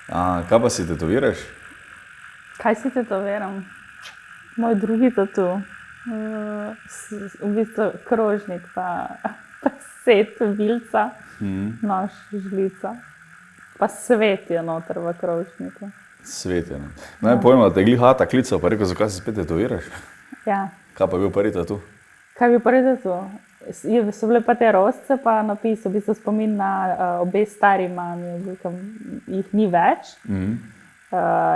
Kaj pa si tetoviraš? Kaj si tetoviram? Moj drugi tatu. V bistvu krožnik, pa set, vilca, nož, žlica. Pa svet je noter v krožniku. Svet je. Naj pojma, da te je glihata klical, pa rekel, zakaj si spet tetoviraš? Ja. Kaj pa je bil prvi tatu? Kaj bi prvi tatu? So bile pa te rozce, pa napis, v bistvu spomin na obe stari mami, jih ni več.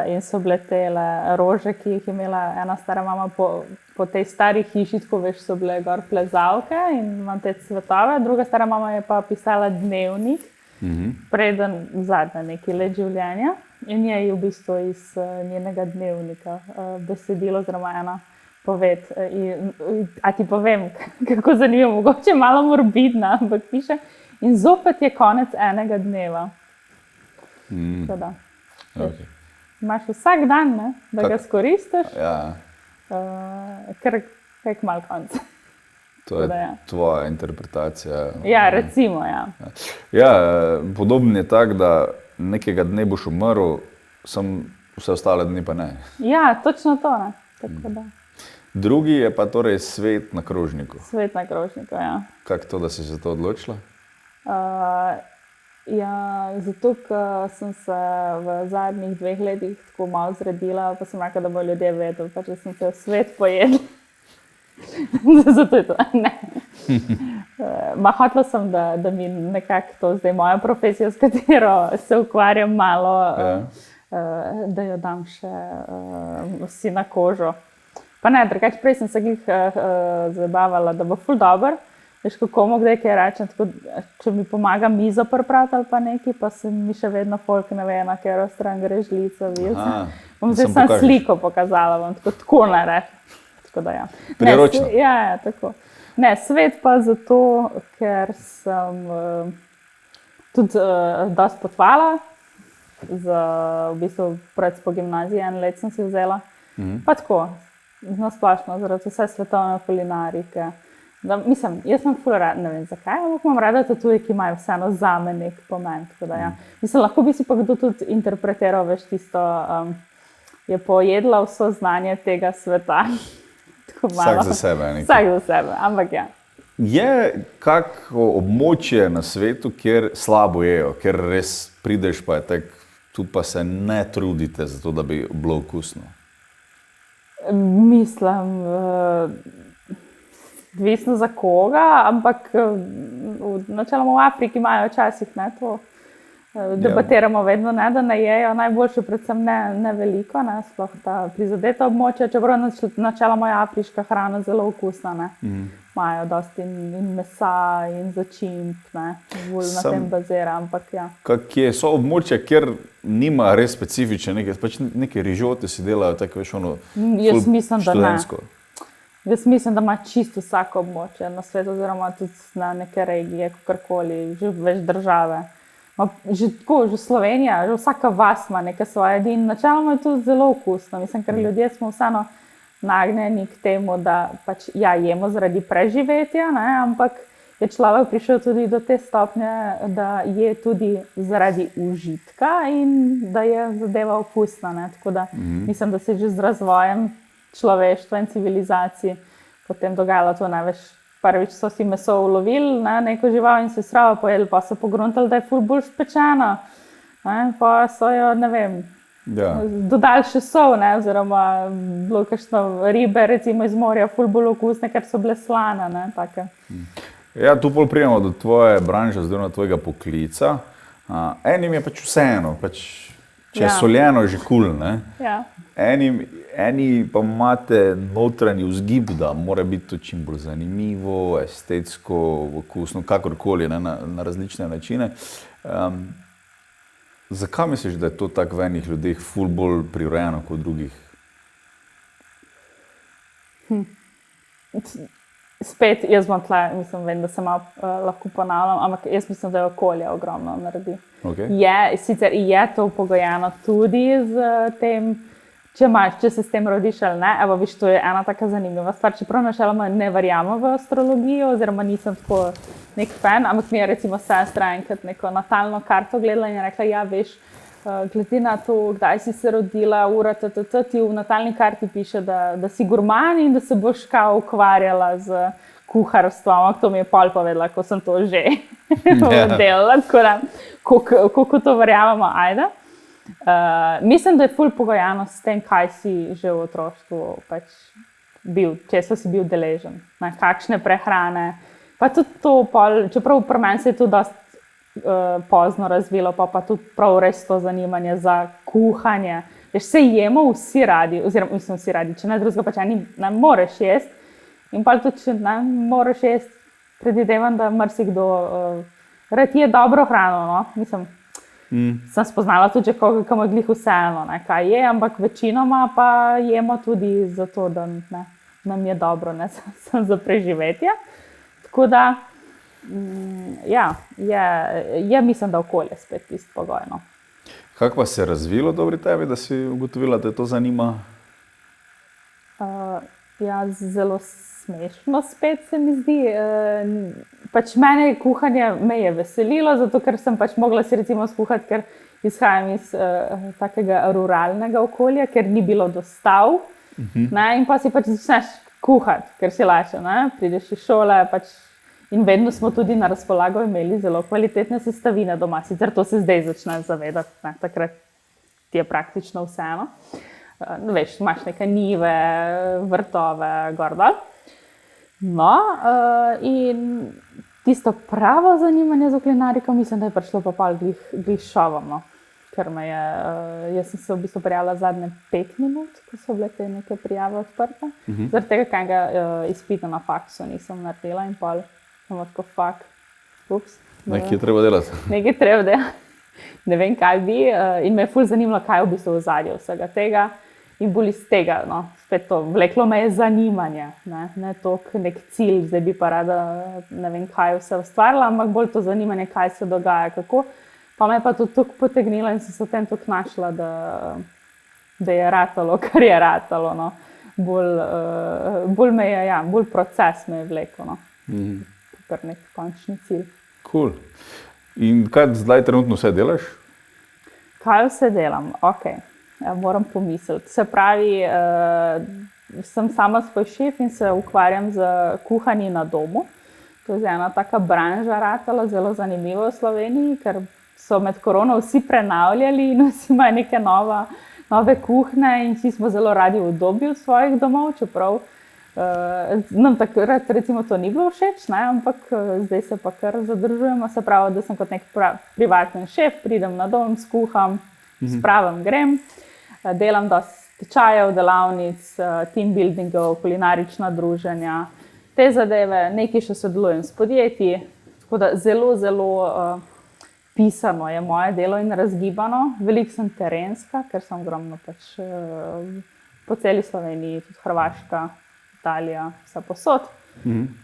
In so bile tele rože, ki jih je imela ena stara mama po tej stari hiši, tako veš, so bile gor plezalke in imam te cvetove. Druga stara mama je pa pisala dnevnik, preden zadnje neki let življenja. In je v bistvu iz njenega dnevnika besedilo, oziroma ena poved. A ti povem, kako zanimivo, mogoče malo morbidna, ampak piše: in zopet je konec enega dneva. Tako. Okay. Imaš vsak dan, ne, da ga skoristiš, Ja, ker je kmalu konec. to je tvoja interpretacija. Ja, recimo, ja. Ja, podoben je tak, da nekega dne boš umrl, samo vse ostale dni pa ne. Ja, točno to, ne. Tako da. Drugi je pa torej svet na krožniku. Svet na krožniku, ja. Kako to, da si se to odločila? Ja, zato, ker sem se v zadnjih 2 letih tako malo zredila, pa sem rekla, da bo ljudje vedeli, pa če sem se v svet pojedla. Zato je to, ne. Hotela sem, da mi nekako to zdaj moja profesija, s katero se ukvarjam malo, da jo dam še vsi na kožo. Pa ne, drugače prej sem se jih zabavala, da bo ful dober. Veš, kako mu kdaj kaj rečem, tako, če mi pomaga mizo pripraviti ali pa nekaj, pa se mi še vedno folk ne ve, na katero stran gre žlica, vilca. Bom zdaj sam sliko pokazala, bom tako naredila. Tako da ja. Priročno. Ja, tako. Ne, svet pa zato, ker sem tudi dosti potovala. V bistvu po gimnaziji 1 let sem si vzela. Pa tako, na splošno, zaradi vse svetovne kulinarike. Mislim, jaz sem ful rada, ne vem zakaj, ampak imam rada tatuje, ki imajo vseeno zame nek pomen. Ja. Mislim, lahko bi si pa kdo tudi interpretiral, veš, tisto, je pojedla vso znanje tega sveta. Vsak za sebe. Vsak za sebe, ampak ja. Je kako območje na svetu, kjer slabo jejo, kjer res prideš pa je tak, tu pa se ne trudite za to, da bi bilo okusno? Mislim, odvisno za koga, ampak načeloma v Afriki imajo včasih ne to. Debatiramo vedno, ne, da ne jejo najboljše, predvsem ne veliko, ne, sploh ta prizadeta območja, čeprav načeloma je afriška hrana zelo okusna, ne. Imajo dosti in mesa in začimb, ne, bolj na tem bazira, ampak ja. Kje so območja, kjer nima res specifične neke rižote si delajo, tako veš ono Jaz mislim, da ne. študentsko. Jaz mislim, da ima čisto vsako območje na svetu, oziroma tudi na neke regije, kakorkoli, že več države. Že Slovenija, že vsaka vas ima neke svoje jedi in načeloma je to zelo okusno. Mislim, ker ljudje smo vseeno nagnjeni k temu, da pač ja, jemo zaradi preživetja, ne, ampak je človek prišel tudi do te stopnje, da je tudi zaradi užitka in da je zadeva okusna, ne. Tako da mislim, da se že z razvojem človeštva in civilizacij potem dogajalo to, ne veš. Prvič so si meso ulovili, neko žival in se sravo pojedli, pa so pogruntali, da je ful bolj spečena. Pa so jo, ne vem, dodali še sol, ne, oziroma bilo kakšno ribe, recimo iz morja, ful bolj okusne, ker so bile slane, ne, take. Ja, tu bolj prijemo do tvoje branže, oziroma tvojega poklica. Enim je pač vseeno, če je soljeno, že kul, ne. Ja. Eni pa imate notranji vzgib, da mora biti to čim bolj zanimivo, estetsko, okusno, kakorkoli, ne, na različne načine. Zakaj misliš, da je to tako v enih ljudeh ful bolj prirojeno kot drugih? Spet, jaz bom tle, mislim, vem, da se malo lahko ponavljam, ampak jaz mislim, da je okolje ogromno naredi. Okay. Sicer je to pogojeno tudi z tem, če se s tem rodiš ali ne. Evo, viš, to je ena taka zanimiva stvar. Čeprav načeloma ne verjamem v astrologijo, oziroma nisem tako nek fan, ampak mi je recimo sestra enkrat neko natalno karto gledala in je rekla, ja, veš, glede na to, kdaj si se rodila, ura, ti v natalni karti piše, da si gurman in da se boš kao ukvarjala z kuharstvom. To mi je pol povedala, ko sem to že delala, tako da, kako to verjamemo, ajde. Mislim, da je ful pogojeno s tem, kaj si že v otroštvu pač bil, česa si bil deležen, kakšne prehrane. Pa tudi to, čeprav pri meni se je to dosti pozno razvilo, pa tudi prav res to zanimanje za kuhanje. Veš, se jemo vsi radi, oziroma mislim vsi radi, če ne drugega pač ne moreš jesti. In pa tudi, če ne moreš jesti, predvidevam, da marsikdo rad je dobro hrano, no? Mislim, sem spoznala tudi, koga je glih vseeno, kaj je, ampak večinoma pa jemo tudi zato, da nam je dobro, ne samo za preživetje. Tako da, ja, mislim, da okolje spet tisto pogojno. Kako pa se je razvilo dobri tebi, da si ugotovila, da te to zanima? Ja, zelo smešno spet se mi zdi. Pač mene kuhanje me je veselilo, zato ker sem pač mogla si recimo skuhati, ker izhajam iz takega ruralnega okolja, ker ni bilo dostav. In pa si pač začneš kuhati, ker si lažje. Prideš iz šole in vedno smo tudi na razpolago imeli zelo kvalitetne sestavine doma. Sicer to se zdaj začne zavedati, takrat ti je praktično vseeno. Veš, imaš neke njive, vrtove, gor dol. No, in tisto pravo zanimanje za kulinariko mislim, da je prišlo pa pol glih šovom, no. Ker jaz sem se v bistvu prijavila zadnje 5 minut, ko so bile te neke prijave odprte. Zaradi tega, kaj izpita na faksu nisem naredila in pol sem tako ups. Nekaj je treba delati. Nekaj treba delati. Ne vem, kaj bi. In me je ful zanimalo, kaj je v bistvu v ozadju vsega tega. In bolj iz tega, no, spet to, vleklo me je zanimanje, ne toliko nek cilj, zdaj bi pa rada, ne vem, kaj vse ustvarila, ampak bolj to zanimanje, kaj se dogaja, kako. Pa me je pa tudi toliko potegnilo in sem se v tem toliko našla, da je ratalo, kar je ratalo, no. Bolj me je, ja, bolj proces me je vlekel, no. Kar nek končni cilj. Cool. In kaj zdaj trenutno vse delaš? Kaj vse delam? Okej. Ja, moram pomisliti. Se pravi, sem sama svoj šef in se ukvarjam z kuhanjem na domu. To je ena taka branža ratala, zelo zanimiva v Sloveniji, ker so med korono vsi prenavljali in vsi imajo neke nove kuhne in vsi smo zelo radi v udobju svojih domov, čeprav nam takrat recimo to ni bilo všeč, ampak zdaj se pa kar zadržujemo. Se pravi, da sem kot nek privatni šef, pridem na dom, skuham, spravim, grem. Delam dosti tečajev, delavnic, team buildingov, kulinarična druženja, te zadeve, nekaj še sodelujem s podjetji. Tako da zelo, zelo pisano je moje delo in razgibano. Veliko sem terenska, ker sem ogromno pač po celi Sloveniji, tudi Hrvaška, Italija, vsa posod.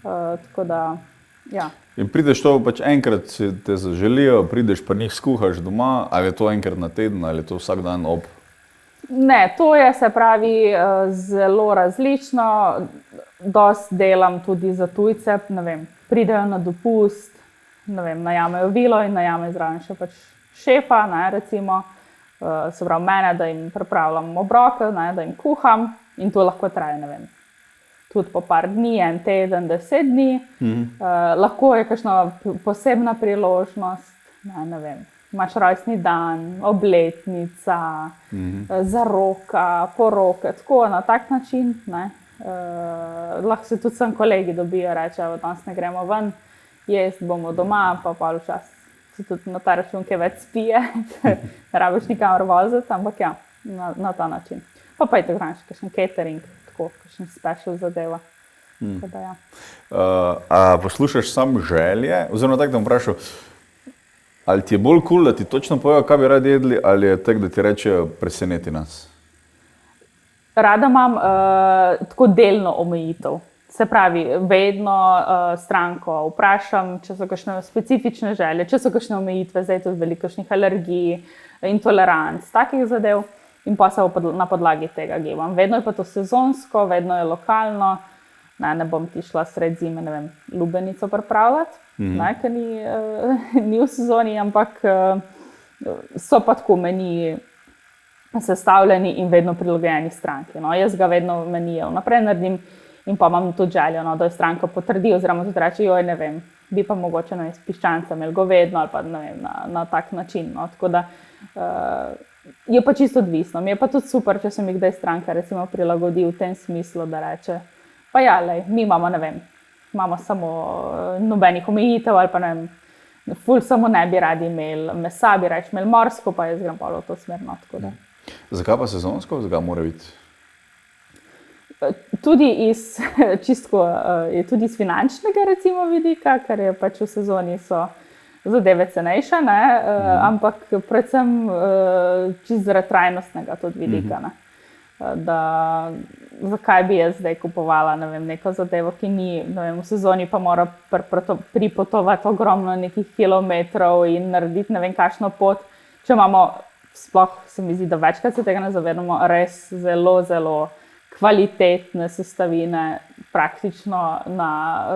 Tako da, ja. In prideš to pač enkrat, te zaželijo, prideš pa njih skuhaš doma, ali je to enkrat na teden, ali je to vsak dan ob? Ne, to je, se pravi, zelo različno. Dosti delam tudi za tujce, ne vem, pridejo na dopust, ne vem, najamejo vilo in najamejo zraven še pač šefa, recimo, se pravi mene, da jim pripravljam obroke, da jim kuham in to lahko traja, ne vem, tudi po par dni, en teden, 10 dni. Lahko je kakšna posebna priložnost, ne vem, imaš rojstni dan, obletnica, zaroka, poroke, tako na tak način, lahko se tudi sem kolegi dobijo, rečejo, danes ne gremo ven, jesti bomo doma, pa včasih se tudi na ta račun kaj več spije, ne rabiš nikamor voziti, ampak ja, na ta način. Pa je tako še kakšen catering, tako, kakšen special zadeva. Da, ja. A poslušaš sam želje, oziroma tako da bom vprašal, ali ti je bolj cool, da ti točno povejo, kaj bi radi jedli, ali je tako, da ti rečejo, preseneti nas? Rada imam tako delno omejitev. Se pravi, vedno stranko vprašam, če so kakšne specifične želje, če so kakšne omejitve, zdaj tudi veliko kakšnih alergij, intoleranc, takih zadev in pa se na podlagi tega gibam. Vedno je pa to sezonsko, vedno je lokalno. Ne bom ti šla sred zime, ne vem, lubenico pripravljati, ker ni v sezoni, ampak so pa tako meniji sestavljeni in vedno prilagojeni stranki. No. Jaz ga vedno menije vnaprej naredim in pa imam tudi željo, no, da jo stranka potrdi oziroma tudi reče, joj, ne vem, bi pa mogoče s piščancem ali govedno ali pa ne vem, na tak način. No. Tako da je pa čisto odvisno. Mi je pa tudi super, če se mi kdaj stranka recimo prilagodi v tem smislu, da reče, pa ja, lej, mi imamo, ne vem, imamo samo nobenih omejitev ali pa ne vem, ful samo ne bi radi imeli mesa, bi reči imeli morsko, pa jaz grem pa v to smer. No, tako da. Zakaj pa sezonsko? Zakaj mora biti? Tudi iz finančnega recimo vidika, ker je pač v sezoni so zadeve cenejše, ampak predvsem čisto zaradi trajnostnega tudi vidika. Ne. Zakaj bi jaz zdaj kupovala neko zadevo, ki ni v sezoni, pa mora pripotovati ogromno nekih kilometrov in narediti ne vem kakšno pot, če imamo, sploh se mi zdi, da večkrat se tega ne zavedamo, res zelo, zelo kvalitetne sestavine praktično na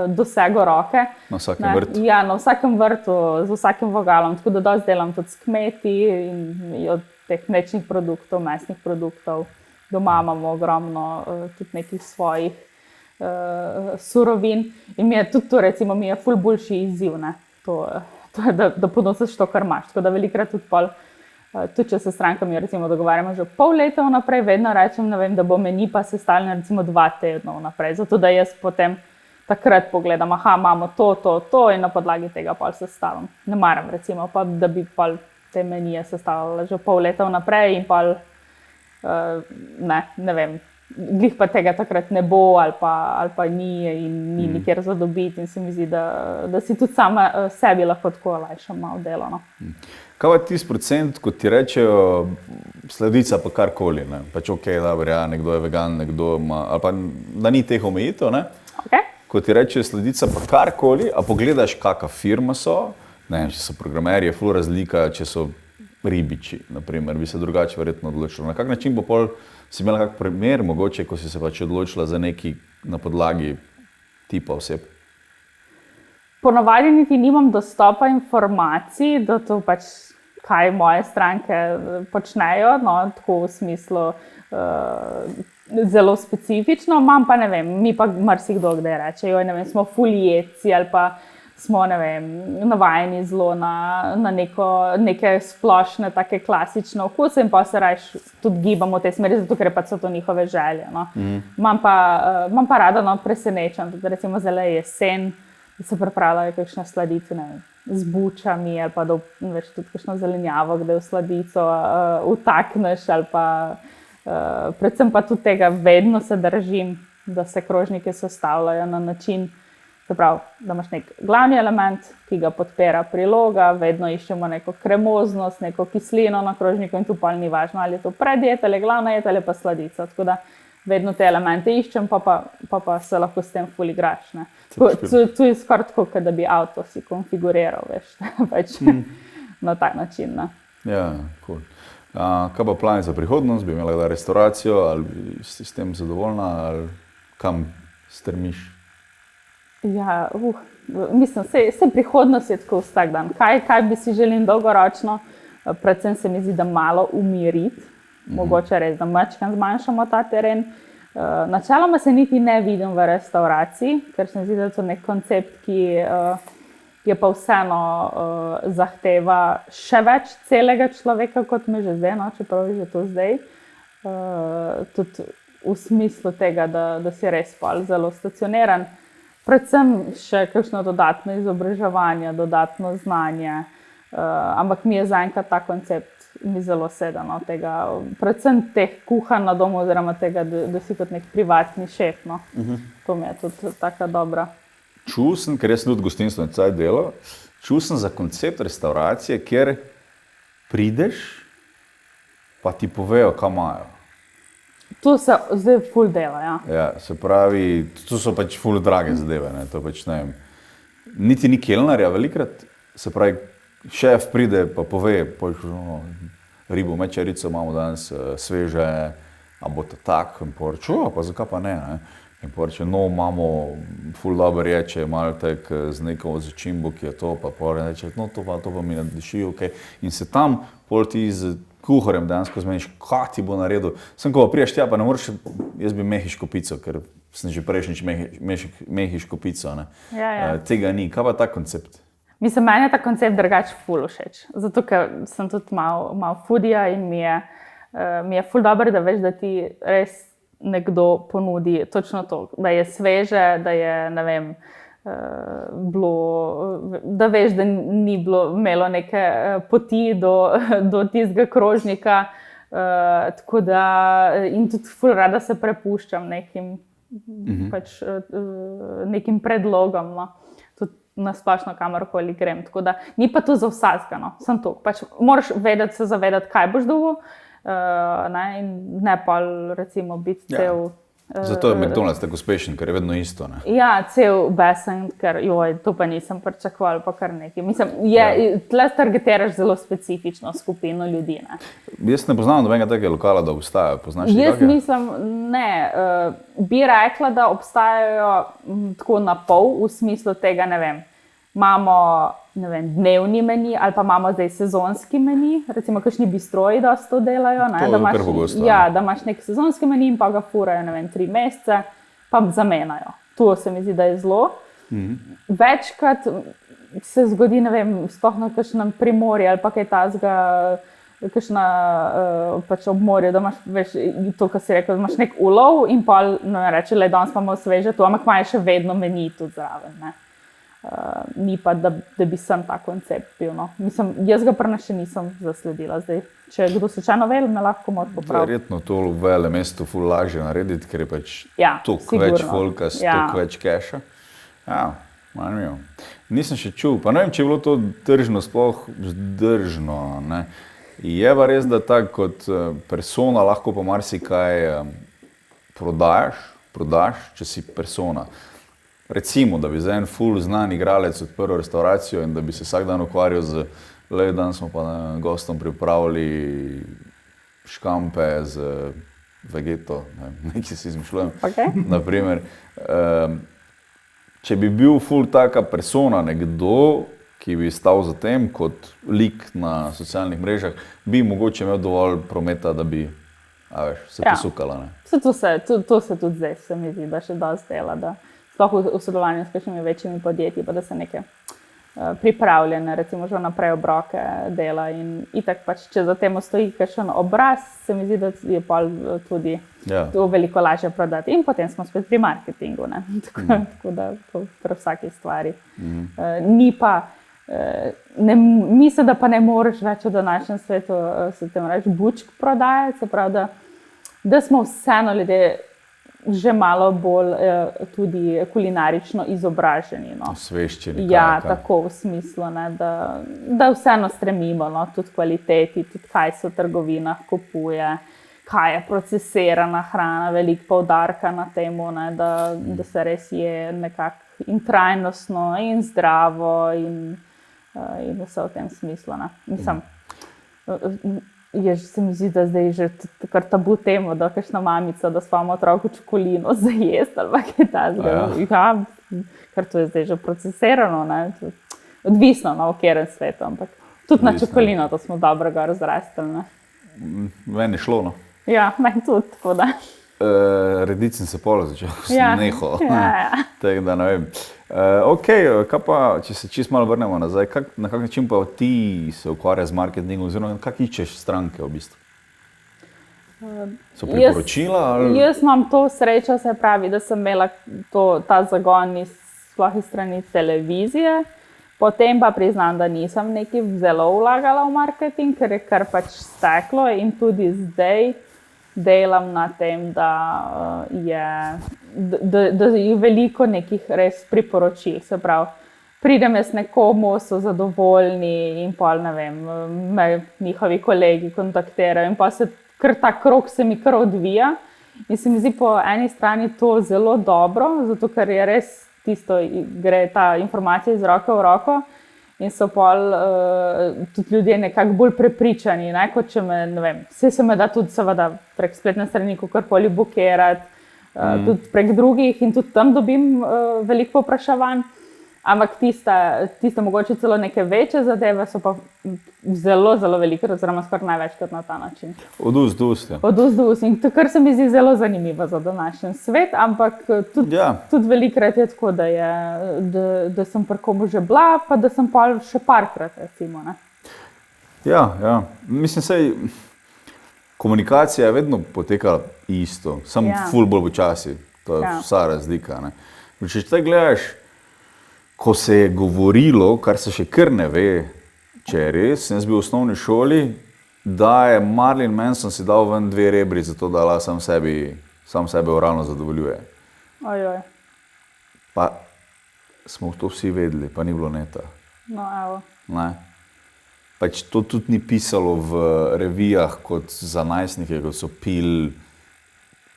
dosego roke. Na vsakem vrtu? Ja, na vsakem vrtu, z vsakim vogalom. Tako da dosti delam tudi s kmeti in od teh mlečnih produktov, mesnih produktov. Doma imamo ogromno tudi nekih svojih surovin in mi je tudi to, recimo, mi je ful boljši izziv, ne? To je, da ponosiš to, kar imaš. Tako da velikrat tudi pol, tudi če se s strankami recimo dogovarjamo že pol leta vnaprej, vedno rečem, ne vem, da bo meni pa sestavljeno recimo 2 tedna vnaprej, zato da jaz potem takrat pogledam, aha, imamo to in na podlagi tega pol sestavim. Ne maram recimo pa, da bi pol te menije sestavljala že pol leta vnaprej in pol ne vem, glih pa tega takrat ne bo ali pa ni in ni nikjer za dobiti in se mi zdi, da si tudi sama sebi lahko tako olajšam malo delo. No. Kaj pa tisti procent, ko ti rečejo sladica pa karkoli, ne? Pač ok, dobro, ja, nekdo je vegan, nekdo ima, ali pa da ni teh omejitev, ne? Okay. Ko ti rečejo sladica pa karkoli, a pogledaš, kakva firma so, ne vem, če so programerji, je ful razlika, če so ribiči, naprimer, bi se drugače verjetno odločila. Na kak način bo pol, si imela kak primer, mogoče, ko si se pač odločila za neki na podlagi tipa oseb? Ponavadi niti nimam dostopa informacij, da to pač, kaj moje stranke počnejo, no, tako v smislu zelo specifično, imam pa ne vem, mi pa marsikdo kdaj reče, joj, ne vem, smo fuljeci ali pa smo, ne vem, navajeni zelo na neke splošne, take klasične okuse in pa se rajš tudi gibamo v tej smeri, zato ker pa so to njihove želje. No. Imam pa rada, no, presenečen, tudi recimo zelo jesen, da se pripravljajo kakšne sladice, ne vem, z bučami ali pa da veš tudi kakšno zelenjavo, kde v sladico utakneš ali pa predvsem pa tudi tega vedno se držim, da se krožnike sestavljajo na način, se pravi, da imaš nek glavni element, ki ga podpira priloga, vedno iščemo neko kremoznost, neko kislino na krožniku in tu pa ni važno, ali je to predjed ali glavna jed ali pa sladica. Tako da vedno te elemente iščem, pa se lahko s tem ful igraš. To je skoraj tako, da bi avto si konfiguriral, veš, pač na tak način. Ne. Ja, cool. Kaj pa plani za prihodnost? Bi imela restauracijo ali si s tem zadovoljna ali kam strmiš? Ja, mislim, vse prihodnost je tako vsak dan. Kaj bi si želim dolgoročno? Predvsem se mi zdi, da malo umiriti, mogoče res, da majčkeno zmanjšamo ta teren. Načeloma se niti ne vidim v restauraciji, ker se mi zdi, da je to nek koncept, ki je pa vseeno zahteva še več celega človeka, kot me že zdaj, no, čeprav je že to zdaj. Tudi v smislu tega, da si res zelo stacioniran. Predvsem še kakšno dodatno izobraževanje, dodatno znanje, ampak mi je zaenkrat ta koncept mi zelo sedeno tega, predvsem teh kuhanj na domu oziroma tega, da si kot nek privatni šef, no. To mi je tudi taka dobra. Čul sem, ker jaz sem tudi gostinstvo in cajt delal, čul sem za koncept restauracije, kjer prideš, pa ti povejo, kaj imajo. To se zdaj ful dela, ja. Ja, se pravi, to so pač ful drage zadeve, ne, to pač ne vem. Niti ni kelnarja velikrat, se pravi, šef pride pa pove, ribo mečerico imamo danes sveže, a bo to tak, in pa reče, pa zakaj pa ne, ne. In poreče, no, imamo ful dober je, če je malo tek z neko začimbo, ki je to, pa reče, no, to pa mi ne diši, ok. In se tam pol ti z kuharjem dejansko zmeniš, kaj ti bo naredil. Sem ko priješ tja, pa ne moreš, jaz bi mehiško pico, ker sem že prejšnjič mehiško pico, ne. Ja. Tega ni. Kaj pa ta koncept? Mislim, meni je ta koncept drugače ful všeč. Zato, ker sem tudi malo foodija in mi je ful dobro, da veš, da ti res nekdo ponudi točno to, da je sveže, da je, ne vem, da veš, da ni imelo neke poti do tistega krožnika, tako da in tudi ful rada se prepuščam nekim predlogom, no. Tudi na splošno kamorkoli grem, tako da ni pa to za vsakega, no. Samo to, pač moraš se zavedati, kaj boš dobil, in ne pa recimo biti cel... Zato je McDonald's tako uspešen, ker je vedno isto, ne? Ja, cel besen, ker to pa nisem pričakoval, pa kar nekaj. Mislim, tle targetiraš zelo specifično skupino ljudi, ne? Jaz ne poznam nobenega takega lokala, da obstaja. Poznaš Jaz mislim, ne. Bi rekla, da obstajajo tako na pol, v smislu tega, ne vem, imamo dnevni meni ali pa imamo zdaj sezonski meni, recimo kakšni bistroji dosti to delajo, ne, to je kar pogosto. Ja, da imaš nek sezonski meni in pa ga furajo, 3 mesece, pa zamenjajo. To se mi zdi, da je zelo. Večkrat se zgodi, ne vem, sploh na kakšnem Primorju ali pa kaj tazga, kakšna pač ob morju, da imaš, veš, to, kar si rekel, da imaš nek ulov in pa reče, le danes pa imamo sveže to, ampak imajo še vedno meni tudi zraven, ne. Ni pa, da bi sem ta koncept bil, no. Mislim, jaz ga prna še nisem zasledila zdaj. Če kdo slučajno ve, me lahko mod popravi. Verjetno to v vele mestu ful lažje narediti, ker je pač toliko več folka, toliko več keša. Ja, manj. Nisem še čul, pa ne vem, če je bilo to tržno sploh vzdržno, ne. Je pa res, da tako kot persona lahko pa marsikaj prodaš, če si persona. Recimo, da bi za en ful znan igralec odprl restauracijo in da bi se vsak dan ukvarjal z, dan smo pa gostom pripravili škampe z vegeto, nekaj si izmišljujem, naprimer. Če bi bil ful taka persona, nekdo, ki bi stal za tem kot lik na socialnih mrežah, bi mogoče imel dovolj prometa, da bi se posukala. To se tudi zdaj, se mi zdi, da še dosti dela, da sploh v sodelovanju s kakšnimi večjimi podjetji, pa da se neke pripravljene, recimo že naprej obroke dela in itak pač, če za temu stoji kakšen obraz, se mi zdi, da je pol tudi to veliko lažje prodati. In potem smo spet pri marketingu, ne? Tako da pri vsaki stvari. Ni pa, mislim, da pa ne moreš več v današnjem svetu, se tem reči, bučk prodajati, se pravi, da smo vseeno ljudje že malo bolj tudi kulinarično izobraženi. No. Osveščeni. Ja, tako v smislu, ne, da vseeno stremimo, no, tudi kvaliteti, tudi kaj se v trgovinah kupuje, kaj je procesirana hrana, veliko poudarka na temu, ne, da se res je nekako in trajnostno in zdravo in vse v tem smislu. Ne. Mislim, se mi zdi, da zdaj že kar tabu temo, da kakšna mamica, da svojemu otroku čokolino zajesti ali kaj takega. Ja, ker to je zdaj že procesirano, ne. Odvisno, no, v katerem svetu, ampak tudi na čokolino, to smo dobrega razrastli, ne. Meni je šlo, no. Ja, meni tudi, tako da. Rediti sem se polo začel, sem nehal. Tako da ne vem. Ok, kaj pa, če se čisto malo vrnemo nazaj, na kak način pa ti se ukvarja z marketingom, oziroma kak iščeš stranke v bistvu? So priporočila? Jaz imam to srečo, se pravi, da sem imela ta zagon sploh iz strani televizije, potem pa priznam, da nisem nekaj zelo vlagala v marketing, ker je kar pač steklo in tudi zdaj delam na tem, da je veliko nekih res priporočil. Se pravi, pridem jaz nekomu, so zadovoljni in pol, ne vem, me njihovi kolegi kontaktirajo in pa se kar ta krog se mi kar odvija. In se mi zdi po eni strani to zelo dobro, zato ker je res tisto, gre ta informacija iz roke v roko. In so pol tudi ljudje nekako bolj prepričani, ne, kot če me, ne vem, vse se me da tudi seveda prek spletne strani kakorkoli bukirati, tudi prek drugih in tudi tam dobim veliko povpraševanj. Ampak tiste mogoče celo neke večje zadeve so pa zelo, zelo velike, oziroma skoraj največkrat na ta način. Od ust do ust. Od ust do ust. In to, kar se mi zdi zelo zanimivo za današnji svet, ampak tudi velikrat je tako, da sem pri komu že bila, pa da sem pa še parkrat, recimo. Ne? Ja. Mislim, sej komunikacija je vedno potekala isto, samo ful bolj počasi. To je vsa razlika. Ne? Če te gledaš, ko se je govorilo, kar se še kar ne ve, če je res, sem bil v osnovni šoli, da je Marilyn Manson si dal ven 2 rebri, zato da sam sebe oralno zadovoljuje. Ojoj. Pa smo to vsi vedeli, pa ni bilo neta. No, evo. Ne? Pač to tudi ni pisalo v revijah kot za najstnike, kot so Pil,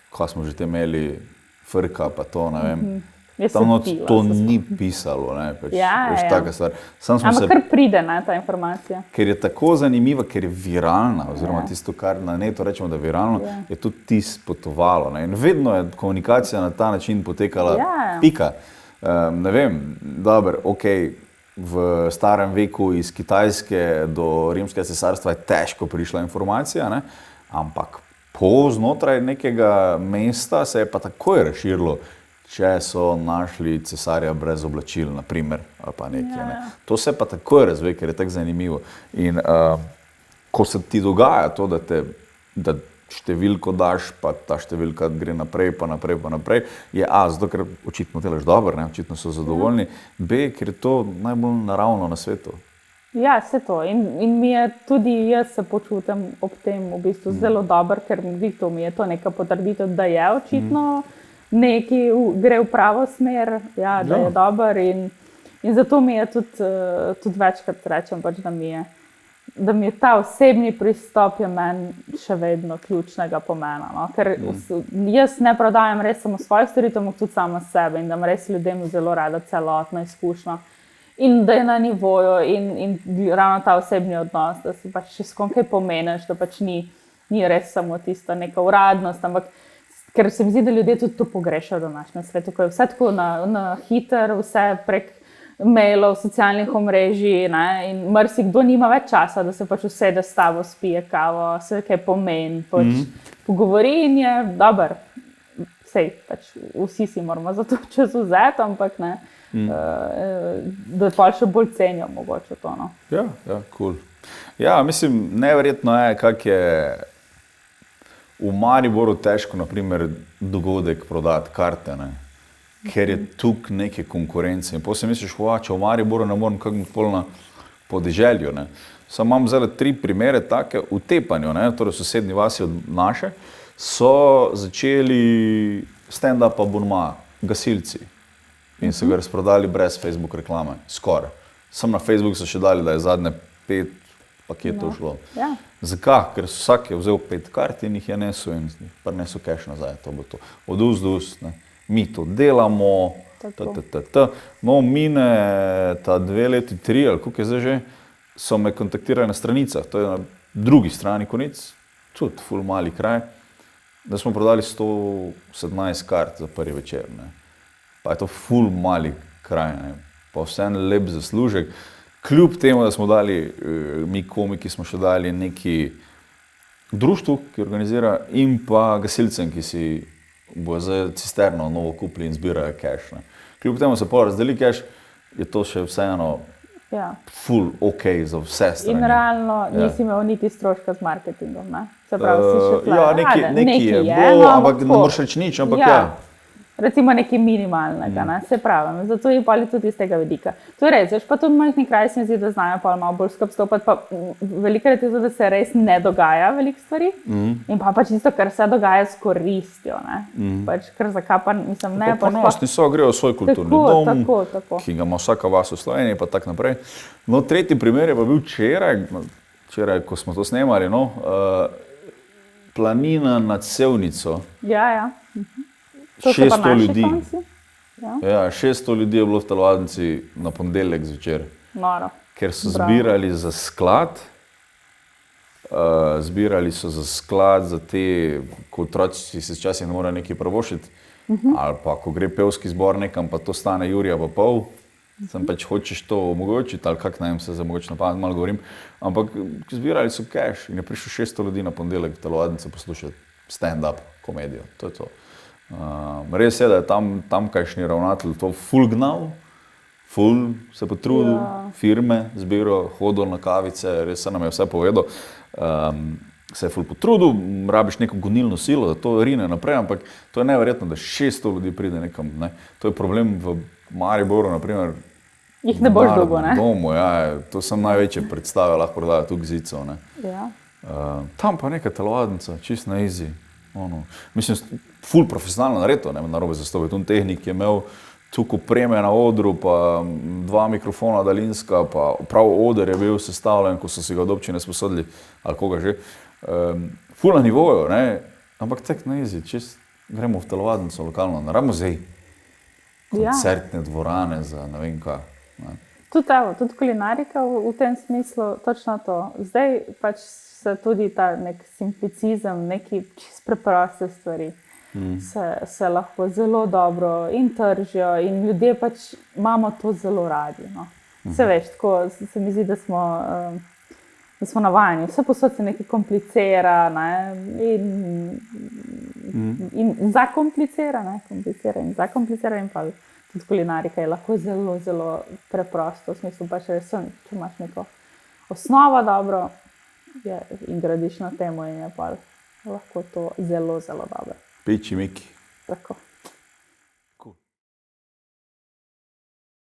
ko smo že te imeli, Frka, pa to, ne vem. Tam to ni pisalo, ne, pač, veš, taka stvar. Ampak kar pride, ne, ta informacija. Ker je tako zanimiva, ker je viralna, oziroma tisto, kar na netu rečemo, da je viralno, je tudi tisto potovalo, ne. In vedno je komunikacija na ta način potekala, pika. Ne vem, dobro, okej, v starem veku iz Kitajske do Rimskega cesarstva je težko prišla informacija, ne, ampak znotraj nekega mesta se je pa takoj razširilo, če so našli cesarja brez oblačil, naprimer, ali pa nekaj. Ne. To se pa takoj razve, ker je tako zanimivo. In ko se ti dogaja to, da številko daš, pa ta številka gre naprej, pa naprej, je zato, ker očitno delaš dobro, ne, očitno so zadovoljni, B, ker je to najbolj naravno na svetu. Ja, vse to. In mi je tudi jaz se počutim ob tem v bistvu zelo dobro, ker mi je to neka potrditev, da je očitno nekaj gre v pravo smer, da je dober in zato mi je tudi večkrat rečem, pač, da mi je ta osebni pristop je meni še vedno ključnega pomena. No? Ker jaz ne prodajam res samo svojih storitev, ampak tudi samo sebe in da res ljudem zelo rada celotno izkušnjo. In da je na nivoju in ravno ta osebni odnos, da si pač s kom kaj pomeniš, da pač ni res samo tista neka uradnost, ampak ker se mi zdi, da ljudje tudi to pogrešajo v današnjem svetu, ko je vse tako na hiter, vse prek mailov, socialnih omrežij, ne, in marsikdo nima več časa, da se pač usede s tabo, spije kavo, se kaj pomeni, pač pogovori in je dober. Sej, pač vsi si moramo za to čas vzeti, ampak ne, da pa še bolj cenijo mogoče to. No. Ja, cool. Ja, mislim, neverjetno je, kak je v Mariboru težko, naprimer, dogodek prodati karte, ne? Ker je tukaj neke konkurence. In potem si misliš, če v Mariboru ne morem kakor na podeželju. Ne? Samo imam zdaj 3 primere take v Tepanju, ne? Torej v sosednji vasi od naše, so začeli stand-up abonma gasilci in so ga razprodali brez Facebook reklame, skoraj. Samo na Facebook so še dali, da je zadnje 5 paketov šlo. Ja. Zakaj? Ker vsak je vzel 5 kart in jih je nesel in prinesel cash nazaj. To bo to. Od ust do ust. Ne. Mi to delamo. No, mine ta 2 leti, 3, ali koliko je zdaj že, so me kontaktirali na stranicah. To je na drugi strani konic, tudi ful mali kraj, da smo prodali 117 kart za prvi večer. Ne. Pa je to ful mali kraj, ne. Pa vseeno lep zaslužek. Kljub temu, da smo dali, mi komiki smo še dali neki društvu, ki organizira, in pa gasilcem, ki si bo zdaj cisterno novo kupili in zbirajo cash. Ne. Kljub temu se pol razdeli cash, je to še vseeno ful ok za vse strani. In realno nisi imel niti stroška z marketingom, ne? Se pravi, si še plačal. Nekaj je bilo, ampak ne moreš reči nič, ampak Recimo nekaj minimalnega, ne? Se pravi, zato je poli tudi iz tega vidika. To je res, pa tudi v majhnih krajih se mi zdi, da znajo pol malo bolj skupaj stopati, pa velikokrat je to, da se res ne dogaja veliko stvari in pa čisto, kar se dogaja s koristjo, ne? Pač kar zakaj pa, mislim, ne. Pa ponosni so, grejo v svoj kulturni dom, ki ga ima vsaka vas v Sloveniji, pa tak naprej. No, tretji primer je pa bil včeraj, ko smo to snemali, no, planina nad Sevnico. Ja. 600 ljudi. Ja, 600 ljudi je bilo v telovadnici na ponedeljek zvečer. Noro. Ker so zbirali za sklad zbirali so za sklad, za te, ko otroci se včasih ne morejo nekaj privoščiti, ali pa ko gre pevski zbor nekam, pa to stane jurja pa pol, sem pač hočeš to omogočiti, ali kak ne vem, se za mogoče na pamet malo govorim, ampak zbirali so cash in je prišlo 600 ljudi na ponedeljek v telovadnico poslušati stand-up komedijo, to je to. Res je, da je tamkajšnji ravnatelj to ful gnal, ful se potrudil, firme zbiral, hodil na kavice, res se nam je vse povedal, se je ful potrudil, rabiš neko gonilno silo, da to rine naprej, ampak to je neverjetno, da 600 ljudi pride nekam, ne. To je problem v Mariboru, naprimer, Jih ne boš dolgo, ne? domu, ja, to sem največje predstave lahko prodajo tukaj zicov, ne. Ja. Tam pa neka telovadnica, čist na easy, mislim, ful profesionalno naredil, ne, narobe zastopi, tu tehnik je imel tukaj opreme na odru, pa 2 mikrofona daljinska, pa prav oder je bil sestavljen, ko so si ga od občine sposodili, ali koga že. Ful na nivoju, ne, ampak tek na easy, čist gremo v telovadnico lokalno, na muzej, koncertne dvorane za ne vem kaj. Ne. Tudi kulinarika v tem smislu, točno to. Zdaj pač se tudi ta nek simplicizem, neki čist preproste stvari se lahko zelo dobro in tržijo in ljudje pač imamo to zelo radi. No. Se veš, tako se mi zdi, da smo navajeni. Vse posod se nekaj komplicira, ne, in zakomplicira, ne, komplicira in pa tudi kulinarika je lahko zelo, zelo preprosto. V smislu pač res, če imaš neko osnovo dobro in gradiš na temo in je pa lahko to zelo, zelo dobro. Peči Miki. Tako.